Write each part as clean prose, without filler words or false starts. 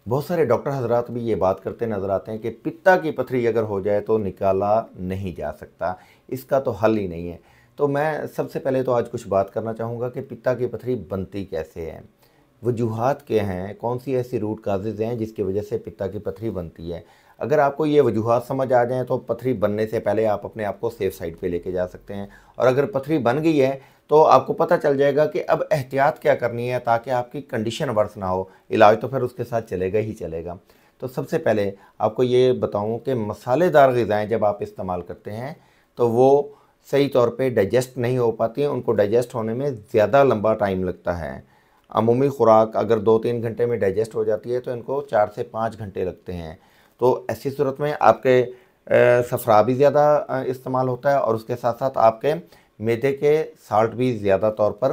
बहुत सारे डॉक्टर हजरात भी ये बात करते नज़र आते हैं कि पित्ता की पथरी अगर हो जाए तो निकाला नहीं जा सकता, इसका तो हल ही नहीं है। तो मैं सबसे पहले तो आज कुछ बात करना चाहूँगा कि पित्ता की पथरी बनती कैसे है, वजूहात क्या हैं, कौन सी ऐसी रूट काजेज़ हैं जिसकी वजह से पित्ता की पथरी बनती है। अगर आपको ये वजूहात समझ आ जाएँ तो पथरी बनने से पहले आप अपने आप को सेफ़ साइड पे लेके जा सकते हैं। और अगर पथरी बन गई है तो आपको पता चल जाएगा कि अब एहतियात क्या करनी है ताकि आपकी कंडीशन वर्स ना हो। इलाज तो फिर उसके साथ चलेगा ही चलेगा। तो सबसे पहले आपको ये बताऊँ कि मसालेदार ग़िज़ाएँ जब आप इस्तेमाल करते हैं तो वो सही तौर पे डाइजेस्ट नहीं हो पाती हैं, उनको डाइजेस्ट होने में ज़्यादा लंबा टाइम लगता है। अमूमी खुराक अगर 2-3 घंटे में डाइजेस्ट हो जाती है तो इनको 4 से 5 घंटे लगते हैं। तो ऐसी सूरत में आपके सफ़रा भी ज़्यादा इस्तेमाल होता है और उसके साथ साथ आपके मैदे के साल्ट भी ज़्यादा तौर पर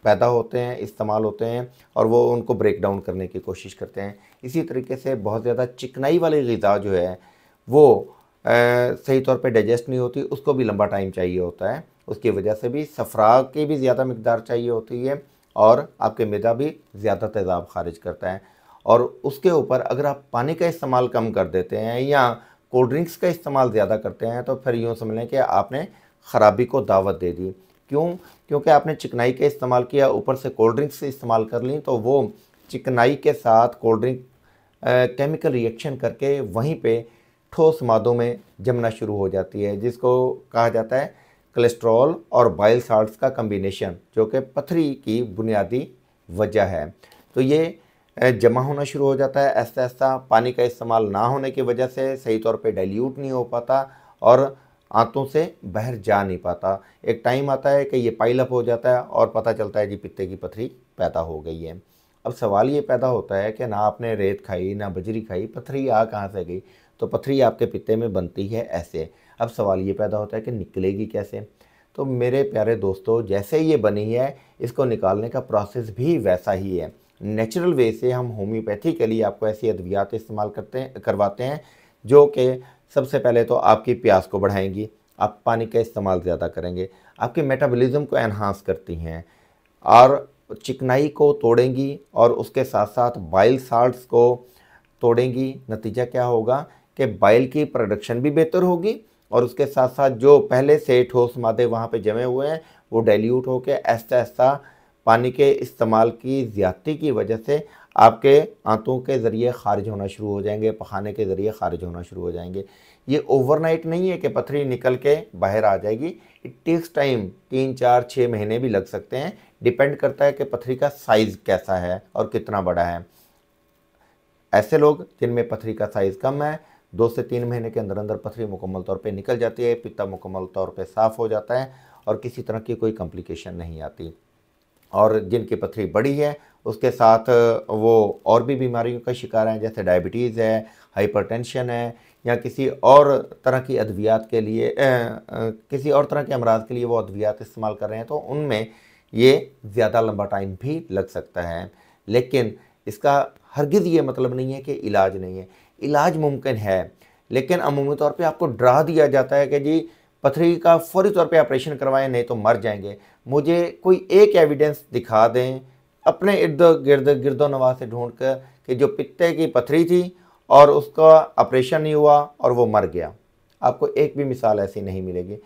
पैदा होते हैं, इस्तेमाल होते हैं और वो उनको ब्रेक डाउन करने की कोशिश करते हैं। इसी तरीके से बहुत ज़्यादा चिकनाई वाली ग़िज़ा जो है वो सही तौर पे डाइजेस्ट नहीं होती, उसको भी लंबा टाइम चाहिए होता है। उसकी वजह से भी सफ़रा की भी ज़्यादा मिकदार चाहिए होती है और आपके मैदा भी ज़्यादा तेज़ाब खारिज करता है। और उसके ऊपर अगर आप पानी का इस्तेमाल कम कर देते हैं या कोल्ड ड्रिंक्स का इस्तेमाल ज़्यादा करते हैं तो फिर यूँ समझ लें कि आपने ख़राबी को दावत दे दी। क्यों? क्योंकि आपने चिकनाई का इस्तेमाल किया, ऊपर से कोल्ड ड्रिंक्स इस्तेमाल कर ली, तो वो चिकनाई के साथ कोल्ड ड्रिंक केमिकल रिएक्शन करके वहीं पे ठोस मादों में जमना शुरू हो जाती है, जिसको कहा जाता है कोलेस्ट्रॉल और बाइल साल्ट्स का कम्बिनेशन, जो कि पथरी की बुनियादी वजह है। तो ये जमा होना शुरू हो जाता है ऐसा ऐसा, पानी का इस्तेमाल ना होने की वजह से सही तौर पे डाइल्यूट नहीं हो पाता और आंतों से बाहर जा नहीं पाता। एक टाइम आता है कि ये पाइल अप हो जाता है और पता चलता है जी पित्ते की पथरी पैदा हो गई है। अब सवाल ये पैदा होता है कि ना आपने रेत खाई ना बजरी खाई, पथरी आ कहाँ से गई? तो पथरी आपके पित्ते में बनती है ऐसे। अब सवाल ये पैदा होता है कि निकलेगी कैसे? तो मेरे प्यारे दोस्तों, जैसे ये बनी है इसको निकालने का प्रोसेस भी वैसा ही है। नेचुरल वे से हम होम्योपैथिकली आपको ऐसी अद्वियात इस्तेमाल करवाते हैं जो कि सबसे पहले तो आपकी प्यास को बढ़ाएंगी, आप पानी का इस्तेमाल ज़्यादा करेंगे, आपके मेटाबॉलिज्म को एनहांस करती हैं और चिकनाई को तोड़ेंगी और उसके साथ साथ बाइल साल्ट्स को तोड़ेंगी। नतीजा क्या होगा कि बाइल की प्रोडक्शन भी बेहतर होगी और उसके साथ साथ जो पहले से ठोस मादे वहाँ पे जमे हुए हैं वो डाइल्यूट होकर ऐसा ऐसा पानी के इस्तेमाल की ज़्यादती की वजह से आपके आंतों के ज़रिए ख़ारिज होना शुरू हो जाएंगे, पखाने के ज़रिए ख़ारिज होना शुरू हो जाएंगे। ये ओवरनाइट नहीं है कि पथरी निकल के बाहर आ जाएगी। इट टेक्स टाइम, 3-4-6 महीने भी लग सकते हैं। डिपेंड करता है कि पथरी का साइज़ कैसा है और कितना बड़ा है। ऐसे लोग जिनमें पथरी का साइज़ कम है, 2 से 3 महीने के अंदर अंदर पथरी मुकम्मल तौर पे निकल जाती है, पित्ता मुकम्मल तौर पे साफ़ हो जाता है और किसी तरह की कोई कॉम्प्लिकेशन नहीं आती। और जिनकी पथरी बड़ी है उसके साथ वो और भी बीमारियों का शिकार हैं, जैसे डायबिटीज़ है, हाइपरटेंशन है या किसी और तरह की अद्वियात के लिए किसी और तरह के अमराज के लिए वो अद्वियात इस्तेमाल कर रहे हैं, तो उनमें ये ज़्यादा लंबा टाइम भी लग सकता है। लेकिन इसका हरगिज़ ये मतलब नहीं है कि इलाज नहीं है। इलाज मुमकिन है, लेकिन अमूमी तौर पे आपको डरा दिया जाता है कि जी पथरी का फौरी तौर पे ऑपरेशन करवाएं नहीं तो मर जाएंगे। मुझे कोई एक एविडेंस दिखा दें अपने इर्द गिर्द गिरदो नवाह से ढूंढ कर कि जो पित्ते की पथरी थी और उसका ऑपरेशन नहीं हुआ और वो मर गया। आपको एक भी मिसाल ऐसी नहीं मिलेगी।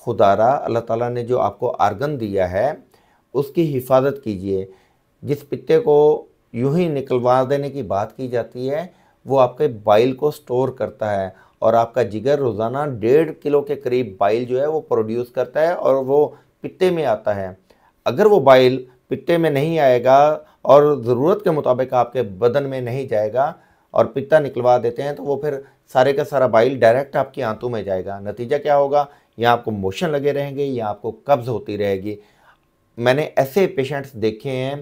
खुदारा अल्लाह ताला ने जो आपको आर्गन दिया है उसकी हिफाजत कीजिए। जिस पित्ते को यूं ही निकलवा देने की बात की जाती है वो आपके बाइल को स्टोर करता है और आपका जिगर रोज़ाना 1.5 किलो के करीब बाइल जो है वो प्रोड्यूस करता है और वो पित्ते में आता है। अगर वो बाइल पित्ते में नहीं आएगा और ज़रूरत के मुताबिक आपके बदन में नहीं जाएगा और पित्ता निकलवा देते हैं तो वो फिर सारे का सारा बाइल डायरेक्ट आपकी आंतों में जाएगा। नतीजा क्या होगा? या आपको मोशन लगे रहेंगे या आपको कब्ज़ होती रहेगी। मैंने ऐसे पेशेंट्स देखे हैं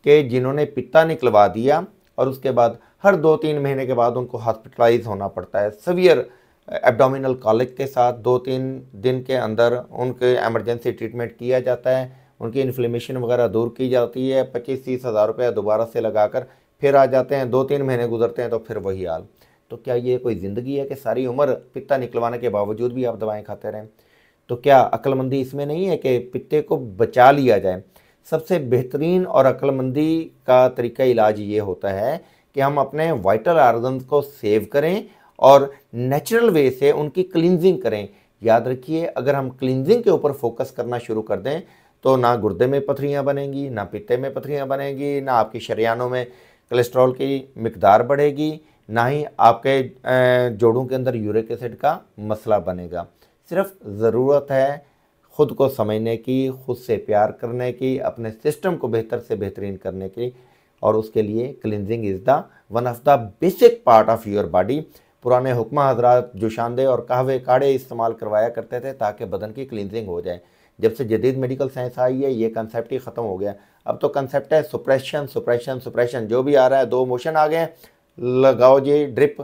कि जिन्होंने पित्ता निकलवा दिया और उसके बाद हर 2-3 महीने के बाद उनको हॉस्पिटलाइज होना पड़ता है सीवियर एब्डोमिनल कॉलिक के साथ। 2-3 दिन के अंदर उनके एमरजेंसी ट्रीटमेंट किया जाता है, उनकी इन्फ्लेमेशन वगैरह दूर की जाती है। 25-30 हज़ार रुपये दोबारा से लगाकर फिर आ जाते हैं। 2-3 महीने गुजरते हैं तो फिर वही हाल। तो क्या ये कोई ज़िंदगी है कि सारी उम्र पित्ता निकलवाने के बावजूद भी आप दवाएँ खाते रहें? तो क्या अक्लमंदी इसमें नहीं है कि पित्ते को बचा लिया जाए? सबसे बेहतरीन और अक्लमंदी का तरीका इलाज ये होता है कि हम अपने वाइटल ऑर्गन्स को सेव करें और नेचुरल वे से उनकी क्लींजिंग करें। याद रखिए, अगर हम क्लींजिंग के ऊपर फोकस करना शुरू कर दें तो ना गुर्दे में पथरियाँ बनेंगी, ना पित्ते में पथरियाँ बनेंगी, ना आपकी शरीयानों में कोलेस्ट्रॉल की मिकदार बढ़ेगी, ना ही आपके जोड़ों के अंदर यूरिक एसिड का मसला बनेगा। सिर्फ ज़रूरत है खुद को समझने की, खुद से प्यार करने की, अपने सिस्टम को बेहतर से बेहतरीन करने की, और उसके लिए cleansing is the one of the basic part of your body. पुराने हुक्मा हजरात जुशांदे और कहवे काढ़े इस्तेमाल करवाया करते थे ताकि बदन की क्लिनजिंग हो जाए। जब से जदीद मेडिकल साइंस आई है ये कंसेप्ट ही ख़त्म हो गया। अब तो कंसेप्ट है सुप्रेशन सुप्रेशन सुप्रेशन, जो भी आ रहा है, 2 मोशन आ गए, लगाओ जी ड्रिप,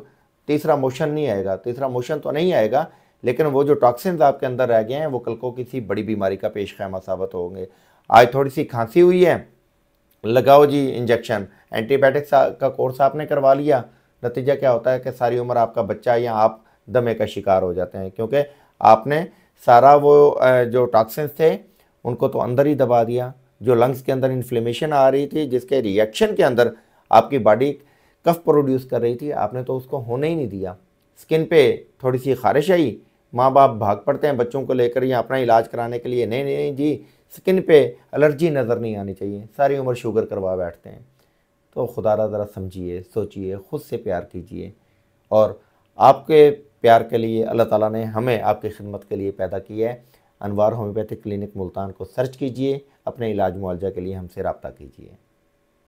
तीसरा मोशन नहीं आएगा। तीसरा मोशन तो नहीं आएगा, लेकिन वो जो टॉक्सिन्स आपके अंदर रह गए हैं वो कल को किसी बड़ी बीमारी का पेश खैमा साबित होंगे। आज थोड़ी सी खांसी हुई है, लगाओ जी इंजेक्शन, एंटीबायोटिक्स का कोर्स आपने करवा लिया, नतीजा क्या होता है कि सारी उम्र आपका बच्चा या आप दमे का शिकार हो जाते हैं, क्योंकि आपने सारा वो जो टॉक्सिन्स थे उनको तो अंदर ही दबा दिया। जो लंग्स के अंदर इन्फ्लेमेशन आ रही थी, जिसके रिएक्शन के अंदर आपकी बॉडी कफ प्रोड्यूस कर रही थी, आपने तो उसको होने ही नहीं दिया। स्किन पे थोड़ी सी खारिश आई, माँ बाप भाग पड़ते हैं बच्चों को लेकर या अपना इलाज कराने के लिए, नहीं नहीं जी स्किन पे एलर्जी नज़र नहीं आनी चाहिए, सारी उम्र शुगर करवा बैठते हैं। तो खुदारा ज़रा समझिए, सोचिए, ख़ुद से प्यार कीजिए। और आपके प्यार के लिए अल्लाह ताला ने हमें आपकी खिदमत के लिए पैदा किया है। अनवार होम्योपैथिक क्लिनिक मुल्तान को सर्च कीजिए, अपने इलाज मुआवजा के लिए हमसे रब्ता कीजिए।